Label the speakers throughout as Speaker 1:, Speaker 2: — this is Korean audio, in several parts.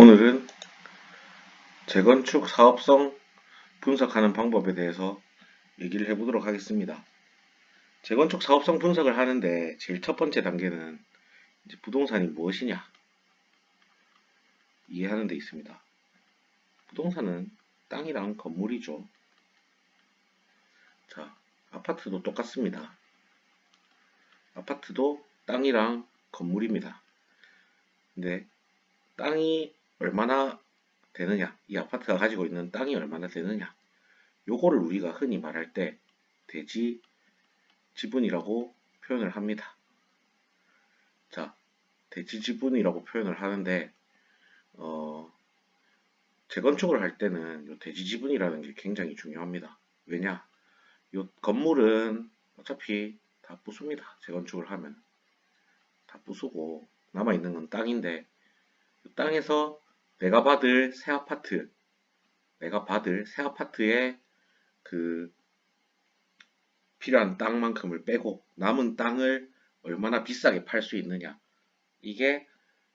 Speaker 1: 오늘은 재건축 사업성 분석하는 방법에 대해서 얘기를 해보도록 하겠습니다. 재건축 사업성 분석을 하는데 제일 첫 번째 단계는 이제 부동산이 무엇이냐 이해하는 데 있습니다. 부동산은 땅이랑 건물이죠. 자, 아파트도 똑같습니다. 아파트도 땅이랑 건물입니다. 근데 땅이 얼마나 되느냐, 이 아파트가 가지고 있는 땅이 얼마나 되느냐, 요거를 우리가 흔히 말할 때 대지 지분이라고 표현을 합니다. 자, 대지 지분이라고 표현을 하는데 재건축을 할 때는 요 대지 지분이라는 게 굉장히 중요합니다. 왜냐? 요 건물은 어차피 다 부숩니다. 재건축을 하면 다 부수고 남아있는 건 땅인데, 땅에서 내가 받을 새 아파트의 그 필요한 땅만큼을 빼고 남은 땅을 얼마나 비싸게 팔 수 있느냐, 이게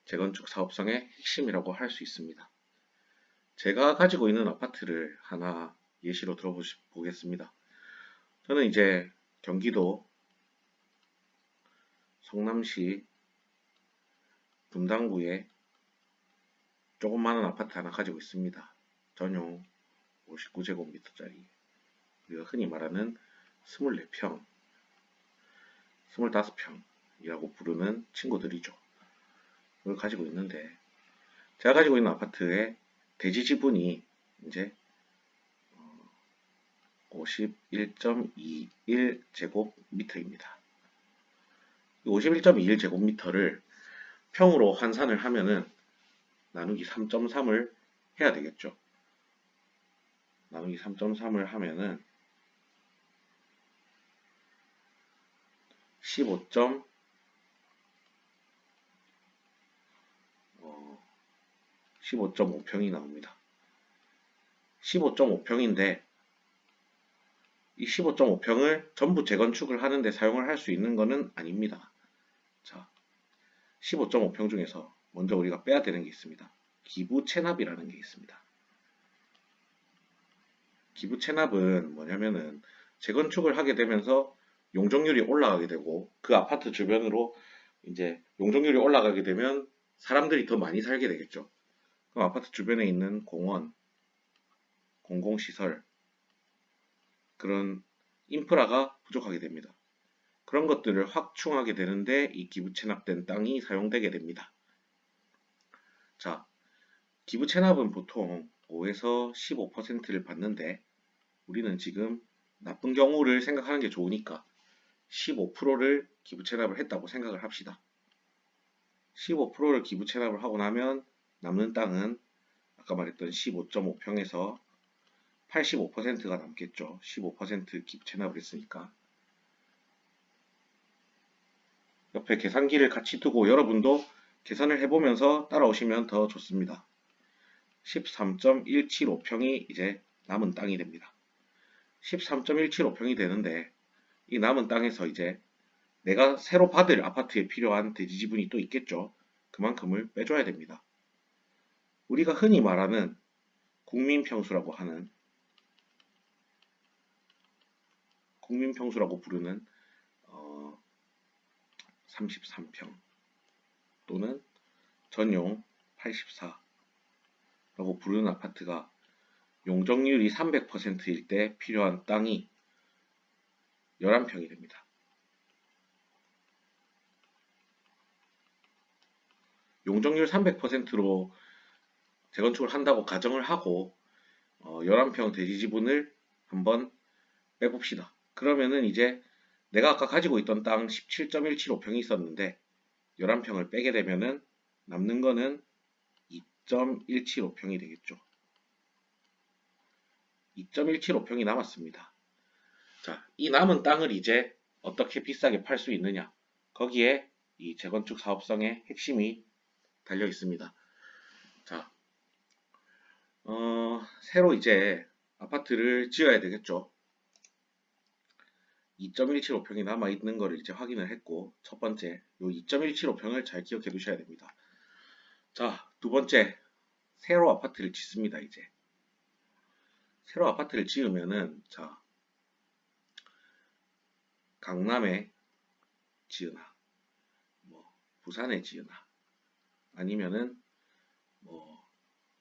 Speaker 1: 재건축 사업성의 핵심이라고 할 수 있습니다. 제가 가지고 있는 아파트를 하나 예시로 들어보겠습니다. 저는 이제 경기도 성남시 분당구에 조그마한 아파트 하나 가지고 있습니다. 전용 59제곱미터짜리, 우리가 흔히 말하는 24평, 25평이라고 부르는 친구들이죠. 그걸 가지고 있는데, 제가 가지고 있는 아파트의 대지 지분이 이제 51.21제곱미터입니다. 51.21제곱미터를 평으로 환산을 하면은 나누기 3.3을 해야 되겠죠. 나누기 3.3을 하면은 15.5평이 나옵니다. 15.5평인데 이 15.5평을 전부 재건축을 하는데 사용을 할 수 있는 것은 아닙니다. 자, 15.5평 중에서 먼저 우리가 빼야 되는 게 있습니다. 기부 체납이라는 게 있습니다. 기부 체납은 뭐냐면은 재건축을 하게 되면서 용적률이 올라가게 되고, 그 아파트 주변으로 이제 용적률이 올라가게 되면 사람들이 더 많이 살게 되겠죠. 그럼 아파트 주변에 있는 공원, 공공시설, 그런 인프라가 부족하게 됩니다. 그런 것들을 확충하게 되는데 이 기부 체납된 땅이 사용되게 됩니다. 자, 기부 체납은 보통 5에서 15%를 받는데, 우리는 지금 나쁜 경우를 생각하는 게 좋으니까 15%를 기부 체납을 했다고 생각을 합시다. 15%를 기부 체납을 하고 나면 남는 땅은 아까 말했던 15.5평에서 85%가 남겠죠. 15% 기부 체납을 했으니까. 옆에 계산기를 같이 두고 여러분도 계산을 해보면서 따라오시면 더 좋습니다. 13.175평이 이제 남은 땅이 됩니다. 13.175평이 되는데 이 남은 땅에서 이제 내가 새로 받을 아파트에 필요한 대지 지분이 또 있겠죠. 그만큼을 빼줘야 됩니다. 우리가 흔히 말하는 국민평수라고 부르는 33평 또는 전용 84라고 부르는 아파트가 용적률이 300%일 때 필요한 땅이 11평이 됩니다. 용적률 300%로 재건축을 한다고 가정을 하고 11평 대지 지분을 한번 빼봅시다. 그러면은 이제 내가 아까 가지고 있던 땅 17.175평이 있었는데 11평을 빼게 되면은 남는 거는 2.175평이 되겠죠. 2.175평이 남았습니다. 자, 이 남은 땅을 이제 어떻게 비싸게 팔 수 있느냐, 거기에 이 재건축 사업성의 핵심이 달려 있습니다. 자, 새로 이제 아파트를 지어야 되겠죠. 2.175평이 남아있는 거를 이제 확인을 했고, 첫 번째, 요 2.175평을 잘 기억해 두셔야 됩니다. 자, 두 번째, 새로 아파트를 짓습니다. 이제 새로 아파트를 지으면은 자 강남에 지으나 뭐 부산에 지으나 아니면은 뭐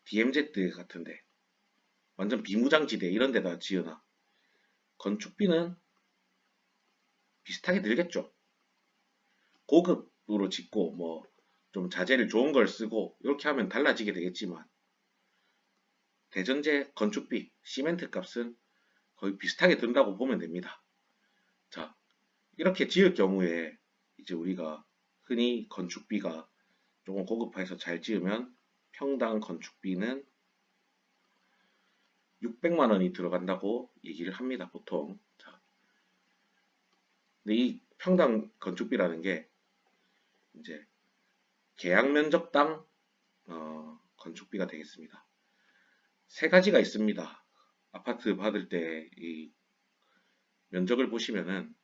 Speaker 1: DMZ 같은데 완전 비무장지대 이런 데다 지으나 건축비는 비슷하게 들겠죠. 고급으로 짓고 뭐 좀 자재를 좋은 걸 쓰고 이렇게 하면 달라지게 되겠지만 대전제 건축비, 시멘트 값은 거의 비슷하게 든다고 보면 됩니다. 자, 이렇게 지을 경우에 이제 우리가 흔히 건축비가 조금 고급화해서 잘 지으면 평당 건축비는 600만 원이 들어간다고 얘기를 합니다, 보통. 자, 근데 이 평당 건축비라는 게 이제 계약 면적당 건축비가 되겠습니다. 세 가지가 있습니다. 아파트 받을 때 이 면적을 보시면은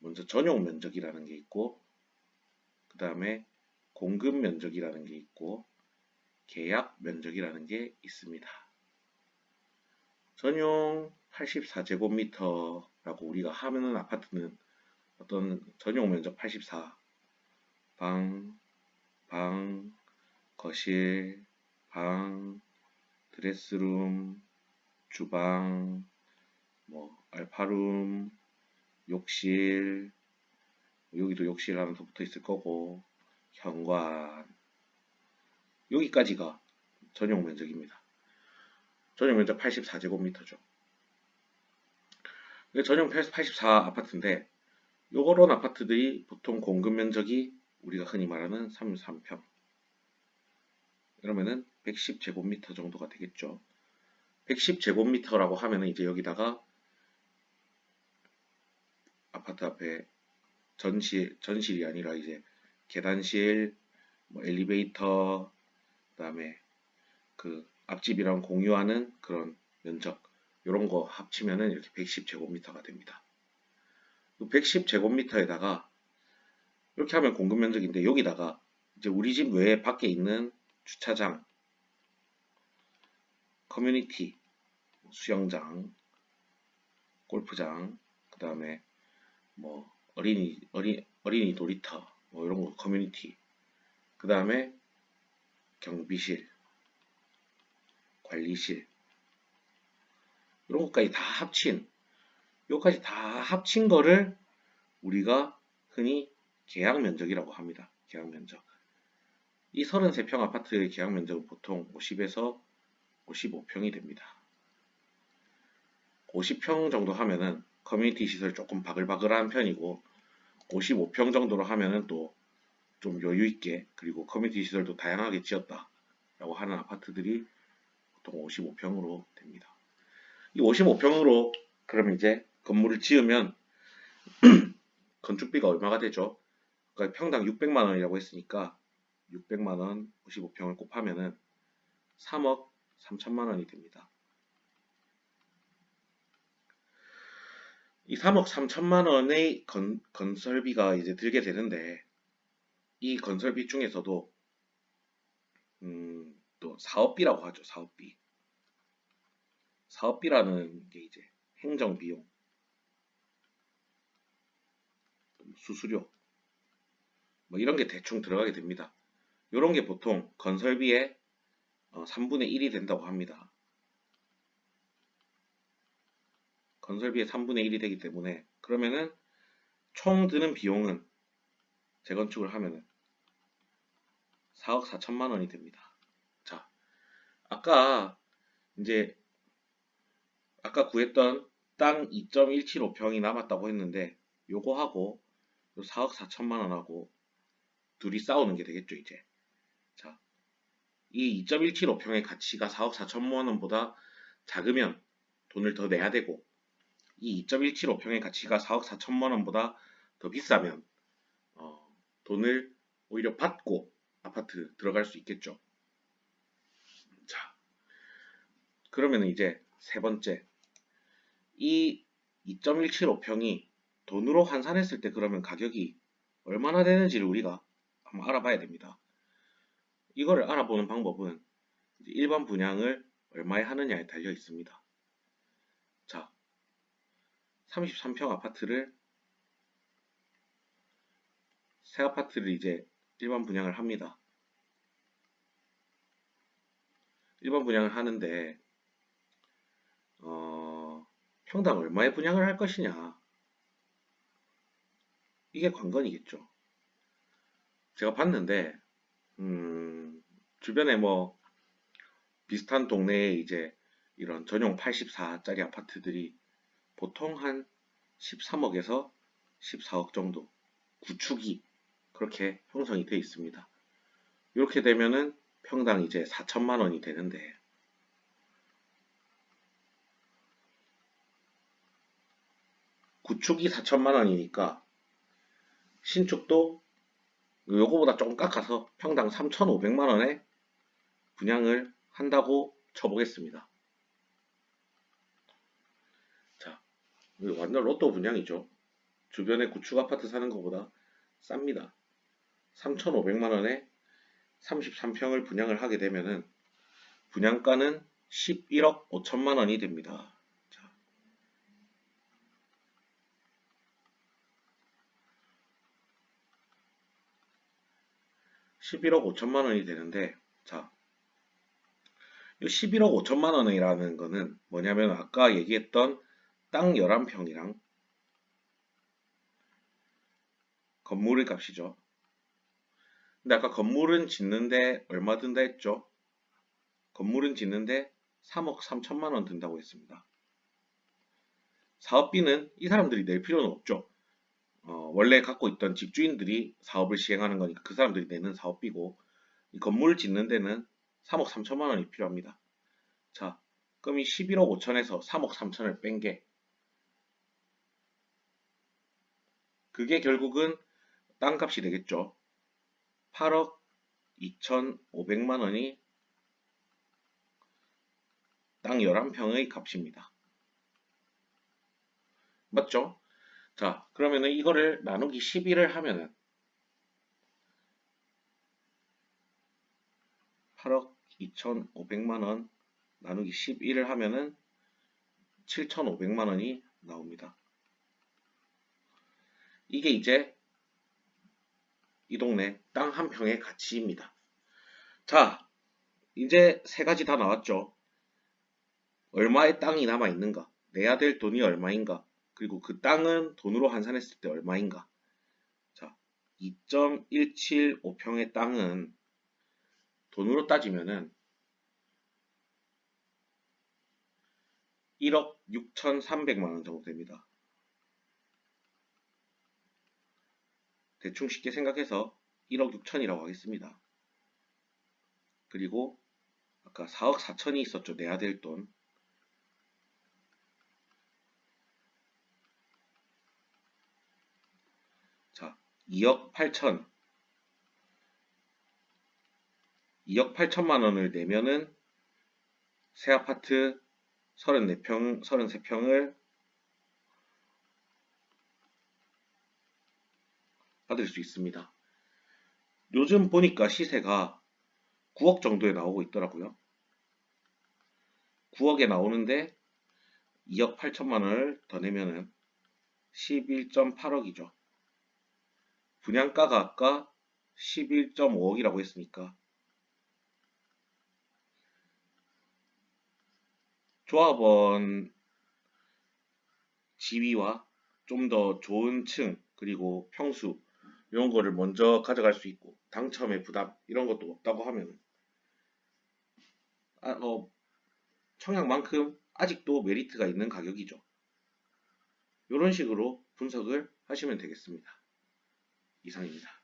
Speaker 1: 먼저 전용 면적이라는 게 있고 그 다음에 공급 면적이라는 게 있고 계약 면적이라는 게 있습니다. 전용 84제곱미터라고 우리가 하면은 아파트는 어떤 전용 면적 84, 방, 거실, 방, 드레스룸, 주방, 뭐 알파룸, 욕실, 여기도 욕실 하나 더 붙어 있을 거고 현관 여기까지가 전용 면적입니다. 전용 면적 84제곱미터죠. 전용 84 아파트인데 요런 아파트들이 보통 공급 면적이 우리가 흔히 말하는 33평 그러면은 110제곱미터 정도가 되겠죠. 110제곱미터라고 하면은 이제 여기다가 아파트 앞에 전실이 아니라 이제 계단실, 뭐 엘리베이터, 그다음에 그 앞집이랑 공유하는 그런 면적 이런 거 합치면은 이렇게 110제곱미터가 됩니다. 110제곱미터에다가 이렇게 하면 공급 면적인데 여기다가 이제 우리 집 외에 밖에 있는 주차장, 커뮤니티, 수영장, 골프장, 그 다음에 뭐 어린이 놀이터 뭐 이런 거 커뮤니티, 그 다음에 경비실, 관리실 이런 것까지 다 합친 요까지 다 합친 거를 우리가 흔히 계약 면적이라고 합니다. 계약 면적. 이 33평 아파트의 계약 면적은 보통 50에서 55평이 됩니다. 50평 정도 하면은 커뮤니티 시설 조금 바글바글한 편이고 55평 정도로 하면은 또 좀 여유 있게 그리고 커뮤니티 시설도 다양하게 지었다 라고 하는 아파트들이 보통 55평으로 됩니다. 이 55평으로 그럼 이제 건물을 지으면 건축비가 얼마가 되죠? 그러니까 평당 600만 원이라고 했으니까 600만 원 55평을 곱하면은 3억 3천만 원이 됩니다. 이 3억 3천만 원의 건설비가 이제 들게 되는데 이 건설비 중에서도 또 사업비라고 하죠. 사업비. 사업비라는 게 이제 행정비용, 수수료 뭐 이런 게 대충 들어가게 됩니다. 이런 게 보통 건설비의 3분의 1이 된다고 합니다. 건설비의 3분의 1이 되기 때문에 그러면은 총 드는 비용은 재건축을 하면은 4억 4천만 원이 됩니다. 자, 아까 이제 아까 구했던 땅 2.175평이 남았다고 했는데 요거하고 4억 4천만 원하고 둘이 싸우는 게 되겠죠, 이제. 자, 이 2.175평의 가치가 4억 4천만 원보다 작으면 돈을 더 내야 되고 이 2.175평의 가치가 4억 4천만 원보다 더 비싸면 돈을 오히려 받고 아파트 들어갈 수 있겠죠. 자, 그러면 이제 세 번째 이 2.175평이 돈으로 환산했을 때 그러면 가격이 얼마나 되는지를 우리가 한번 알아봐야 됩니다. 이거를 알아보는 방법은 일반 분양을 얼마에 하느냐에 달려 있습니다. 자, 33평 아파트를 새 아파트를 이제 일반 분양을 합니다. 일반 분양을 하는데 평당 얼마에 분양을 할 것이냐, 이게 관건이겠죠. 제가 봤는데 주변에 뭐 비슷한 동네에 이제 이런 전용 84짜리 아파트들이 보통 한 13억에서 14억 정도 구축이 그렇게 형성이 되어 있습니다. 이렇게 되면은 평당 이제 4천만 원이 되는데, 구축이 4천만 원이니까 신축도 요거보다 조금 깎아서 평당 3,500만 원에 분양을 한다고 쳐보겠습니다. 자, 이거 완전 로또 분양이죠. 주변에 구축 아파트 사는 것보다 쌉니다. 3,500만 원에 33평을 분양을 하게 되면은 분양가는 11억 5천만 원이 됩니다. 자, 11억 5천만 원이 되는데, 자, 이 11억 5천만 원이라는 거는 뭐냐면 아까 얘기했던 땅 11평이랑 건물의 값이죠. 근데 아까 건물은 짓는데 얼마 든다 했죠? 건물은 짓는데 3억 3천만 원 든다고 했습니다. 사업비는 이 사람들이 낼 필요는 없죠. 원래 갖고 있던 집주인들이 사업을 시행하는 거니까 그 사람들이 내는 사업비고, 이 건물을 짓는 데는 3억 3천만 원이 필요합니다. 자, 그럼 이 11억 5천에서 3억 3천을 뺀 게, 그게 결국은 땅값이 되겠죠. 8억 2,500만 원이 땅 11평의 값입니다. 맞죠? 자, 그러면은 이거를 나누기 12를 하면은 8억 2,500만 원 나누기 11을 하면은 7,500만 원이 나옵니다. 이게 이제 이 동네 땅 한 평의 가치입니다. 자, 이제 세 가지 다 나왔죠. 얼마의 땅이 남아 있는가, 내야 될 돈이 얼마인가, 그리고 그 땅은 돈으로 환산했을 때 얼마인가. 자, 2.175평의 땅은 돈으로 따지면은 1억 6,300만 원 정도 됩니다. 대충 쉽게 생각해서 1억 6천이라고 하겠습니다. 그리고 아까 4억 4천이 있었죠. 내야 될 돈. 자, 2억 8천. 2억 8천만 원을 내면은 새 아파트 34평, 33평을 받을 수 있습니다. 요즘 보니까 시세가 9억 정도에 나오고 있더라고요. 9억에 나오는데 2억 8천만 원을 더 내면은 11.8억이죠. 분양가가 아까 11.5억이라고 했으니까 조합원 지위와 좀 더 좋은 층, 그리고 평수 이런 거를 먼저 가져갈 수 있고 당첨의 부담 이런 것도 없다고 하면 청약만큼 아직도 메리트가 있는 가격이죠. 이런 식으로 분석을 하시면 되겠습니다. 이상입니다.